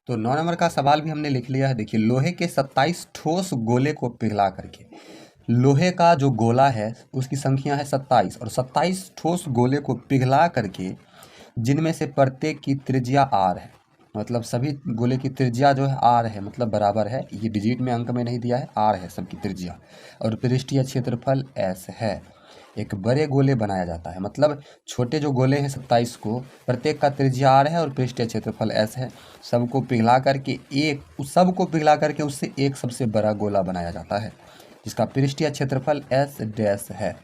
तो 9 नंबर का सवाल भी हमने लिख लिया है। देखिए, लोहे के 27 ठोस गोले को पिघला करके, लोहे का जो गोला है उसकी संख्या है 27 और 27 ठोस गोले को पिघला करके जिनमें से प्रत्येक की त्रिज्या आर है, मतलब सभी गोले की त्रिज्या जो है आर है, मतलब बराबर है, ये डिजिट में अंक में नहीं दिया है, आर है सबकी त्रिज्या, और पृष्ठीय क्षेत्रफल एस है। एक बड़े गोले बनाया जाता है, मतलब छोटे जो गोले हैं 27 को, प्रत्येक का त्रिज्या आर है और पृष्ठीय क्षेत्रफल एस है। सबको पिघला करके सबको पिघला करके उससे एक सबसे बड़ा गोला बनाया जाता है जिसका पृष्ठीय क्षेत्रफल एस डैश है।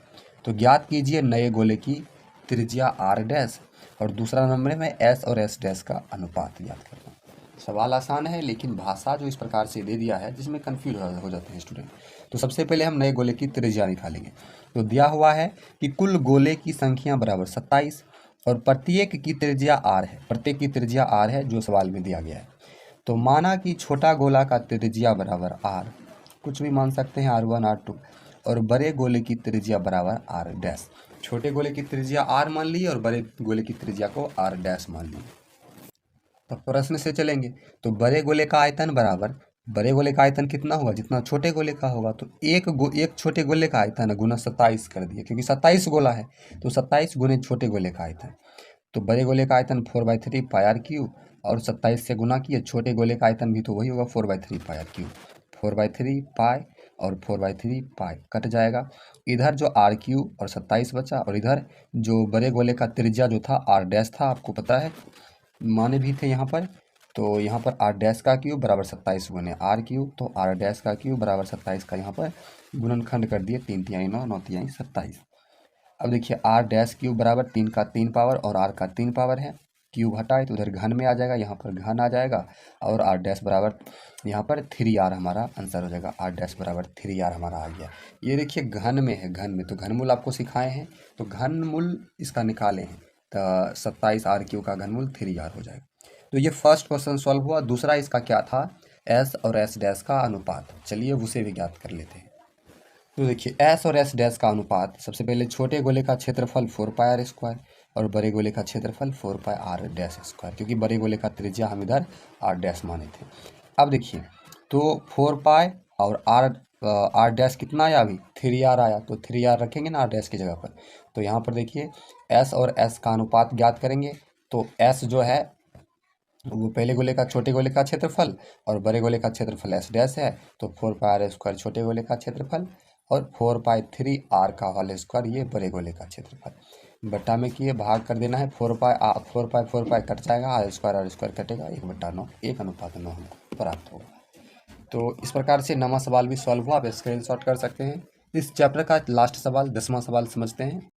तो ज्ञात कीजिए नए गोले की त्रिज्या आर डैश, और दूसरा नंबर में एस और एस डैश का अनुपात याद करना। सवाल आसान है लेकिन भाषा जो इस प्रकार से दे दिया है जिसमें कन्फ्यूज हो जाते हैं स्टूडेंट। तो सबसे पहले हम नए गोले की त्रिज्या निकालेंगे। तो दिया हुआ है कि कुल गोले की संख्या बराबर 27 और प्रत्येक की त्रिज्या आर है, प्रत्येक की त्रिज्या आर है जो सवाल में दिया गया है। तो माना कि छोटा गोला का त्रिज्या बराबर आर, कुछ भी मान सकते हैं R1 R2, और बड़े गोले की त्रिज्या बराबर आर डैश। छोटे गोले की त्रिज्या आर मान ली और बड़े गोले की त्रिज्या को आर डैश मान ली। तो प्रश्न से चलेंगे। तो बड़े गोले का आयतन बराबर, बड़े गोले का आयतन कितना होगा जितना छोटे गोले का होगा, तो एक छोटे गोले का आयतन गुना 27 कर दिए, क्योंकि 27 गोला है तो 27 गुने छोटे गोले का आयतन। तो बड़े गोले का आयतन 4/3 पाई आर क्यूब, और 27 से गुना किए, छोटे गोले का आयतन भी तो वही होगा 4/3 पाई आर क्यूब। 4/3 पाई और 4/3 पाई कट जाएगा, इधर जो आर क्यूब और 27 बचा, और इधर जो बड़े गोले का त्रिज्या जो था आर डैश था, आपको पता है माने भी थे यहाँ पर। तो यहाँ पर आर डैश का क्यूब बराबर 27 गुने आर क्यूब, तो आर डैश का क्यूब बराबर 27 का यहाँ पर गुणनखंड कर दिए, 3 तिहाई 9, 9 तिहाई 27। अब देखिए आर डैश क्यूब बराबर 3 का 3 पावर और आर का 3 पावर है, क्यूब हटाए तो उधर घन में आ जाएगा, यहाँ पर घन आ जाएगा, और आर डैश बराबर यहाँ पर 3r हमारा आंसर हो जाएगा। आर डैश बराबर 3r हमारा आ गया। ये देखिए घन में है, घन में, तो घनमूल आपको सिखाए हैं, तो घनमूल इसका निकाले हैं, तो 27 आर क्यू का घनमूल 3r हो जाएगा। तो ये फर्स्ट क्वेश्चन सॉल्व हुआ। दूसरा इसका क्या था, एस और एस डैश का अनुपात। चलिए उसे भी ज्ञात कर लेते हैं। तो देखिए एस और एस डैश का अनुपात, सबसे पहले छोटे गोले का क्षेत्रफल 4 पाई आर स्क्वायर और बड़े गोले का क्षेत्रफल 4 पाई आर डैश स्क्वायर, क्योंकि बड़े गोले का त्रिज्या हम इधर आर डैश माने थे। अब देखिए, तो 4 पाई और आर डैश कितना आया, अभी 3r आया, तो 3r रखेंगे ना आर डैश की जगह पर। तो यहाँ पर देखिए एस और एस का अनुपात ज्ञात करेंगे। तो एस जो है वो पहले गोले का छोटे गोले का क्षेत्रफल और बड़े गोले का क्षेत्रफल एस डैश है, तो 4 पाई आर स्क्वायर छोटे गोले का क्षेत्रफल और 4/3 का होल स्क्वायर ये बड़े गोले का क्षेत्रफल। बट्टा में किए भाग कर देना है, 4 पाई कट जाएगा, आर स्क्वायर कटेगा, 1/9, 1:9 हमको प्राप्त होगा। तो इस प्रकार से 9वां सवाल भी सॉल्व हुआ। आप स्क्रीनशॉट कर सकते हैं। इस चैप्टर का लास्ट सवाल 10वां सवाल समझते हैं।